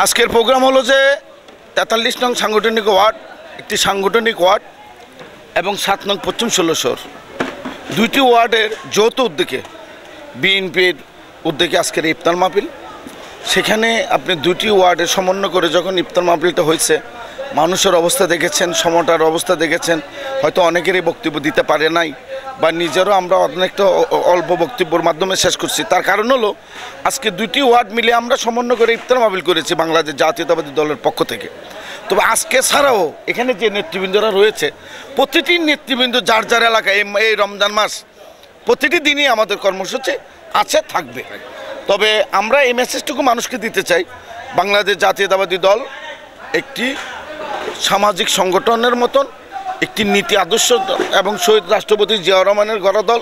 আজকের প্রোগ্রাম হলো যে 43 নং সাংগঠনিক ওয়ার্ড, একটি সাংগঠনিক ওয়ার্ড এবং 7 নং পশ্চিম ষোলশোর দুইটি ওয়ার্ডের যৌথ উদ্যোগে বিএনপির উদ্যোগে আজকের ইফতার মাহফিল। সেখানে আপনি দুটি ওয়ার্ডের সমন্বয় করে যখন ইফতার মাহফিলটা হয়েছে, মানুষের অবস্থা দেখেছেন, সমতার অবস্থা দেখেছেন। হয়তো অনেকেরই বক্তব্য দিতে পারে নাই বা নিজেরও আমরা অনেকটা অল্প বক্তব্যের মাধ্যমে শেষ করছি। তার কারণ হলো আজকে দুটি ওয়ার্ড মিলে আমরা সমন্বয় করে ইফতার মাহফিল করেছি বাংলাদেশ জাতীয়তাবাদী দলের পক্ষ থেকে। তবে আজকে ছাড়াও এখানে যে নেতৃবৃন্দরা রয়েছে, প্রতিটি নেতৃবৃন্দ যার যার এলাকায় এই রমজান মাস প্রতিটি দিনই আমাদের কর্মসূচি আছে, থাকবে। তবে আমরা এই মেসেজটুকু মানুষকে দিতে চাই, বাংলাদেশ জাতীয়তাবাদী দল একটি সামাজিক সংগঠনের মতন, একটি নীতি আদর্শ এবং শহীদ রাষ্ট্রপতি জিয়াউর রহমানের গড়া দল।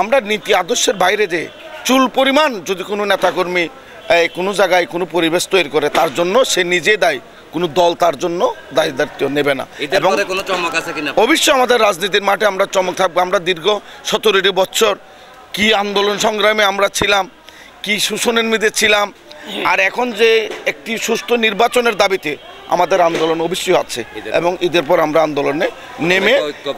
আমরা নীতি আদর্শের বাইরে যে চুল পরিমাণ যদি কোনো নেতাকর্মী কোনো জায়গায় কোনো পরিবেশ তৈরি করে, তার জন্য সে নিজে দায়ী, কোনো দল তার জন্য দায়িত্ব নেবে না। এবং অবশ্যই আমাদের রাজনীতির মাঠে আমরা চমক থাকবো। আমরা দীর্ঘ 17 বছর কি আন্দোলন সংগ্রামে আমরা ছিলাম, কি শোষণের মধ্যে ছিলাম, আর এখন যে একটি সুষ্ঠু নির্বাচনের দাবিতে আমাদের আন্দোলন অবশ্যই আছে। এবং ঈদের পর আমরা আন্দোলনে নেমে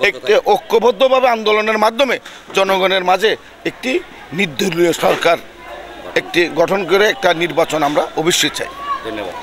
একটি ঐক্যবদ্ধভাবে আন্দোলনের মাধ্যমে জনগণের মাঝে একটি নির্দলীয় সরকার একটি গঠন করে একটা নির্বাচন আমরা অবশ্যই চাই। ধন্যবাদ।